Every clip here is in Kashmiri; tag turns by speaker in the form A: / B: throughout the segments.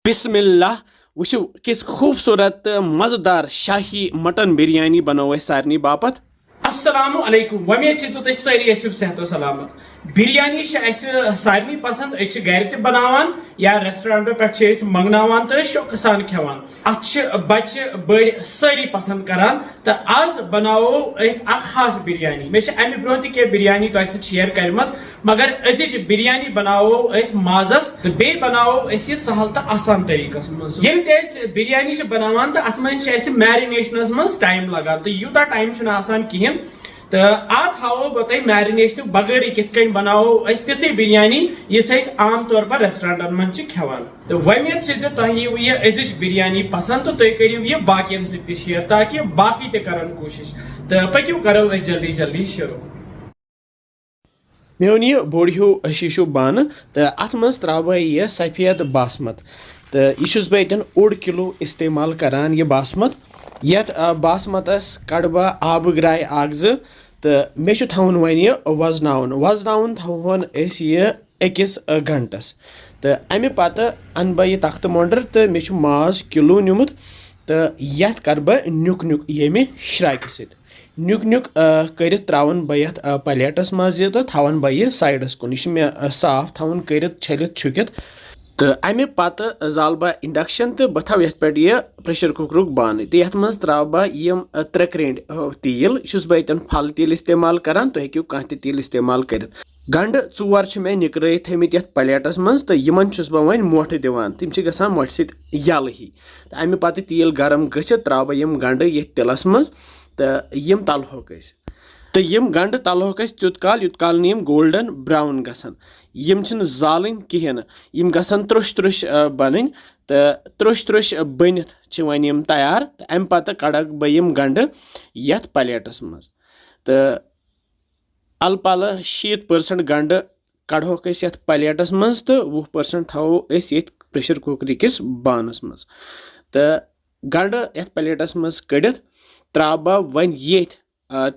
A: बिस्मिल्लाह वुचु किस खूबसूरत मजेदार शाही मटन बिरयानी बनो सारे बापत
B: अस्सलामु अलैकुम वमेद से तुम सारी सेहत सलामत बिरयानी सारे पसंद गर बनावान या रेस्टोरेंट पे मंगनावान तो शौक सान खेवान अत बच्चे बड़ सारी पसंद करान तो आज बनावो खास बिरयानी मे अमे ब्रोह तह बिरयानी तो शेयर कर मगर अजिच बिरयानी बनावो माजस तो बे बनावो यह सहल तो आसान तरीकस मज ये बिरयानी बनावान तो अत मज मैरिनेशनस मज टाइम लगान तो यूता टाइम कहें तो आज हावो बह तुम मैरिनेशन बगैर कित बनावो तिथे बिरयानी यस आम तौर पर रेस्टोरेंटन मन खेवान तो वमेद से तुह यह अजिच बिरयानी पसंद तो तुम करो यह बाकियन सत्य शेयर ताकि बाकी ते करन कोशिश तो पक्यू करो जल्दी जल्दी शुरू
A: मे ओन यह बोड़ हूँ शीशु बान तो अत मज त्रा यह सफेद बासमत तो यह बहन 1 किलो इस्तेमाल करान यह बासमत ये बासमतस कड़ बह आब ग्राय अ तो मे थवन वन यह वजन थवन यह 1 घंटस तो अमे पत अन बह यह तख्त मोंडर तो मे माज किलो निमुत तो ये कर बह नुक नुक ये श्राक नुक नुक कर त्रावन बह ये प्लेटस मज तो थवन बह यह साइडस कुन यह मे साफ थवन कर छलित छुकित तो अमे पत जाल बह इंडक्शन तो बह थव ये पे प्रेशर कुकर बान तो ये मज त्रा बह यम 3 क्रेंड तेल बह ये फल तेल इस्तेमाल करान तो हेक्यू कह तेल इस्तेमाल कर गंड 4 मे निकर थमित ये प्लेटस मज तो इन बह वन मोट दिवान तम ग मोट सल ही तो अमे पत तेल गरम गसित त्रा बह यम गंड ये तिलस मज तो यम तलहोक तो यम गंड तलहोक तुत काल नीम गोल्डन ब्राउन गसन यम जालन कहें यम गसन त्रुश त्रुश बन तो त्रुश त्रुश बनित वन यम तैयार तो अम पत कड़क बह यम गंड यथ प्लेटस मज तो अल पल 70% गंड कड़होक यथ प्लेटस मज तो 20% थवो ये प्रेशर कुकर किस बानस मज तो गंड यथ प्लेटस मज कड़ित त्रा बह वन ये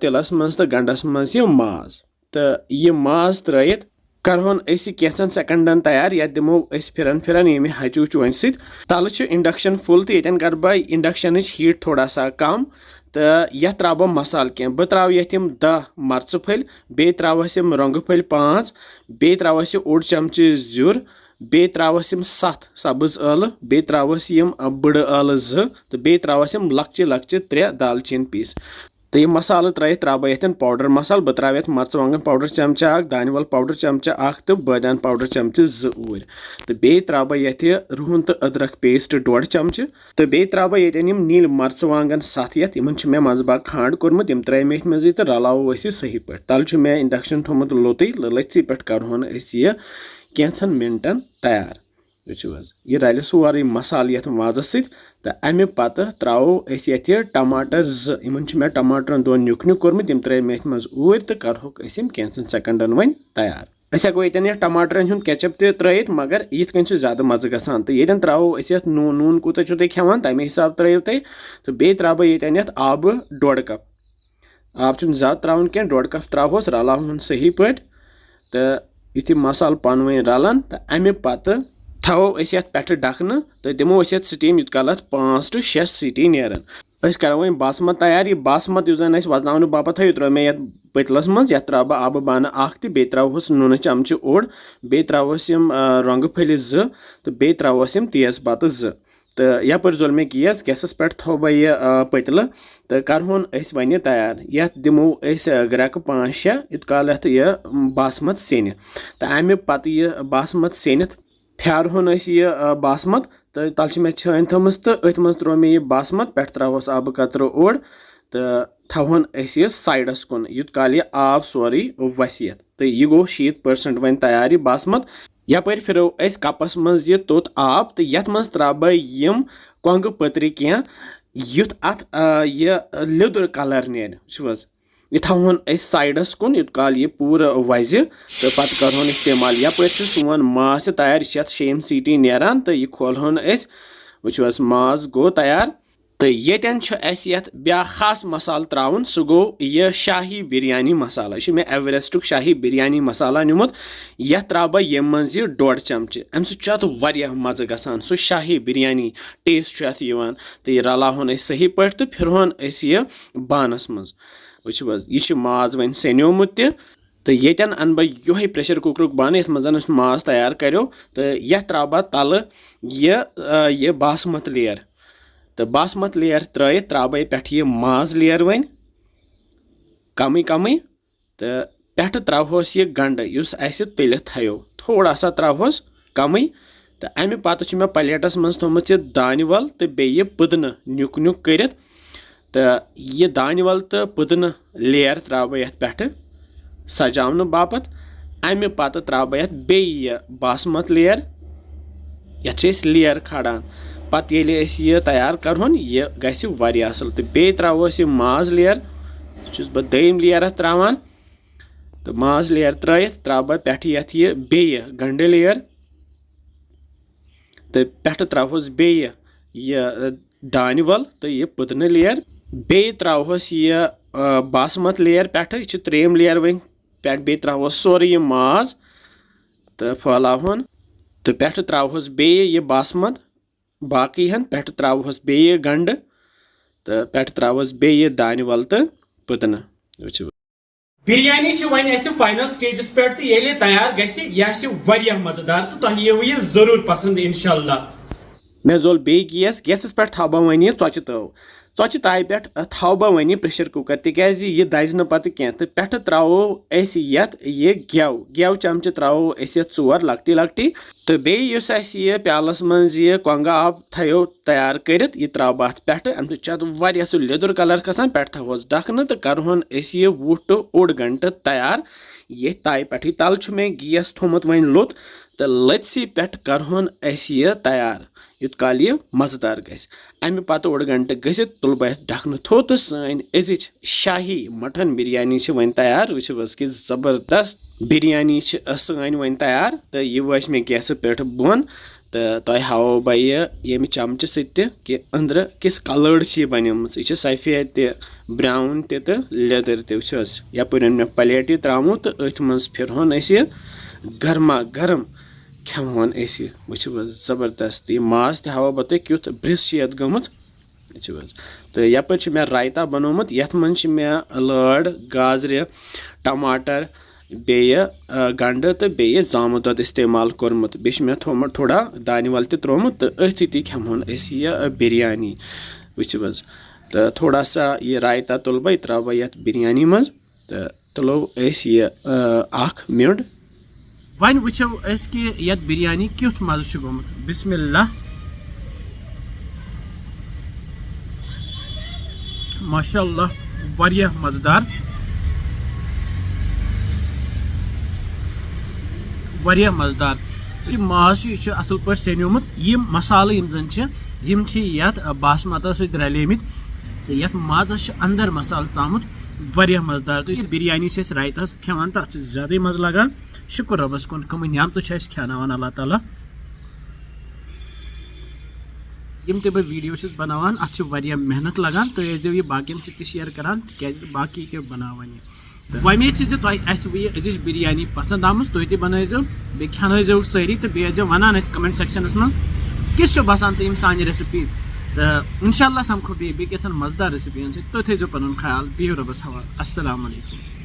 A: तिलस मज तो गंडस मज यह माज तो यह माज त्रयित करहोन कैंसन सेकंडन तैयार या दिमो फिरन फिरन ये हचू चोन तल इंडक्शन फुल तो ये कर बह इंडक्शन हीट थोड़ा सा कम तो यह त्रा बह मसाल कह बह त्रा ये 10 मर्च फल बे त्रावस रोंग फल 5 बे त्रावस 1 चमचे जुर बे त्रावस 7 सब्ज ٲलہٕ बे त्रावस बड़ ٲलہٕ 2 तो बे त्रावस लक्चे लक्चे 3 दालचीन पीस तो यह मसाल त्रयित त्रा बह ये पाउडर मसाल बह त्रा मर्चवांगन पाउडर चमचा 1 दानवल पाउडर चमचा 1 तो बादान पाउडर चमचे 2 ऊर तो बे त्रा बह ये रुहन तो अदरक पेस्ट 1.5 चमचे तो बे त्रा बह ये नील मर्चवांगन 7 ये मे मजबाग खांड कोरमुत यम त्रे मे मजी तो रलावो सही पे तल मे इंडक्शन थोमुत लोतई लथसी पे करहोन यह कैंसन मिनटन तैयार यह रल सोरे मसाल ये माजस तो अमे पत त्रो ये टमाटर 2 मे टमाटर 2 नुक नुक कोरमुत यम त्रे मे मज ऊर तो करहोक कैंसन सेकंडन वन तैयार हेको ये टमाटरन हुंद केचप त्रित मगर ये ज्यादा मज़ गसान तो ये त्रो नून नून कूत तुम खेवान तमे हिसाब त्रो तुम तो बे त्रा बह ये आब 1.5 कप आब ज्यादा त्रावन कह 1.5 कप त्रावोस रलावन सही पे तो युथि मसाल पान वन रलान तो अमे पत थवो पे ढकन तो दिमो स्टीम युत काल 5 to 6 सीटी नेरन करो वो बासमत तैयार यह बासमत जन वजन बापत थो त्रो मे ये पतलस मज ये त्रा बह आब बान 1 तो बे त्रोस नून चमचे 1 बे त्रोस रोंग फल 2 तो बे त्रोस तेज पत्त 2 तो यपर जोल मे गैसस पे थो बह यह पतल तो करहोन वन तैयार ये दिमो ग्रक 5-6 इत काल यह बासमत सेन तो अमे पत यह बासमत सेनित फ्यारहोन यह बासमत तो तल मे छान थम तो अथ मज त्रो मे यह बासमत पे त्रोस आब कतर 1 तो थवन यह साइडस कुन युत काल यह आब सोरे वसियत तो यह गो 60% वन तैयार यह बासमत यपर फिरो कपस मज यह तोत आब तो ये मज त्रा बह यम कोंग पत्र कह युथ अत यह लिदुर कलर नेर यह थवन साइडस कुन युत काल यह पूर वज तो पत करहोन इस्तेमाल यपर सोन माज तैयार यह 6 सीटी नेरान तो यह खोलहोन वो माज गो तैयार तो येतन छ अस यथ ब्या खास मसाल त्राउन सु गो ये शाही बिरयानी मसाला यह मे एवरेस्टुक शाही बिरयानी मसाला निमुत यथ त्रा बह ये मज 1.5 चमचे अम सत वारिया मज़ गसान सु शाही बिरयानी टेस्ट अथ यवान तो यह रलावन सही पे तो फिरहन यह बानस मज वो यह माज वन सेनोमुत त तो येतन अन बह यो प्रेशर कुकर बान ये मज माज तैयार करो तो यथ त्रा बह तल ये बासमत लेयर तो बासमत लेयर त्रा बह पे माज लेयर वन कम कम तो पे त्रोस यह गंड उस तलित थो थोड़ा सा त्रोस कम तो अमे पत मे प्लेटस मज थोमुत यह दान वल तो बे पुदन नुक नुक कर तो यह दान वल तो पुदन लेयर त्रा बह ये पे सजावन बापत अमे पत त्रा बह ये बे बासमत लेयर ये लेयर खड़ान पत ये तैयार करहन यह गि असल तो बे त्रोस यह माज लेयर बह दम लेयर त्रावान तो माज लेयर त्रा बह पे ये बे गंड लेयर तो पे त्रोस बे यह दान वल तो यह पुदन लेयर बे त्रोस यह बासमत लेयर पे यह त्रेम लेयर वन पे बे त्रोस सोरे यह माज तो फहलावन तो पे त्रोस बे यह बासमत बाकी हन पे त्रोस बे गंड तो पे त्रोस बे दान वल तो पुदन
B: बिरयानी वन फाइनल स्टेजस पे तो ये तैयार गया मजेदार तो तुम ये जरूर पसंद इंशाल्लाह
A: मे जोल बे गैसस पे थव बह वन चौचि चौचि ताय पे थव बह वन प्रेशर कुकर तिकाज यह दज न पत कह तो पे त्रो ये गेव चमचे त्रो 4 लकटी लकटी तो बेस यह प्यालस मज यह कोंगा आब थो तैयार कर यह त्रो अत पे अम सह सह लेदुर कलर खसान पे थवस ढकन तो करहन यह 20 to 8 घंटे तैयार ये ताय पे तल मे गैस थोमुत वन लोत तो लथसी पे करहन यह तैयार युत काल यह मजेदार गमे पत 8 घंटे गसित तुल बह ढकन थो तो सन अजिच शाही मटन बिरयानी वन तैयार वुच कि जबरदस्त बिरयानी सन वन तैयार तो यह वच मे गैस पे बोन तो तुम हाव बह ये चमचे सत कि अंदर किस कलर्ड बनिम यह सफेद त ब्राउन तो लेदर तस यपर मे प्लेट त्रो तो अथ मज फिरहन गर्मा गर्म खेवन वो जबरदस्त यह माज तव बह तुम क्युत ब्रिस ये गमुत तो यपर मे रायता बनोमुत ये मज मे लड़ गाजर टमाटर बे गंड तो बे जामुन दो इस्तेमाल कोरमुत बे मे थोमुत थोड़ा दान वल त्रोमुत तो अथ सती खेवन यह बिरयानी वो तो थोड़ा सा यह रायता तुल बह त्रा बह ये बिरयानी मज तो तुलो यह मिड
B: वन वो कि ये बिरयानी क्युत मज़ गोमुत बिस्मिल्लाह माशाअल्लाह वारिया मज़ेदार वारिया मज़ेदार यह माज यह असल पे सेनोमुत यम मसाल यम यथ बासमत सत रलेमित तो ये माजस अंदर मसाल त्रामुत वारिया मज़ेदार तो इस बिरयानी से रायता खेवान तो अत ज्यादा मज़ लगान शुक्र रबस कुन कम नियामत खेनावान अल्लाह ताला यम ते वीडियो बनावान अत मेहनत लगान तो ये बाकियन सत शेयर करान तक बाकी ते बनावान ये वमेद तुम अजिच बिरयानी पसंद आमज तुम ते बनजो बे खेनो सारी तो बे वनान कमेंट सेक्शनस में किस बसान तो सान रेसिपीज तो इंशाल्लाह समखो बे कैसन मज़ेदार रेसिपी तो थो पुन ख्याल बिहु रबस हवाल अस्सलाम वालेकुम।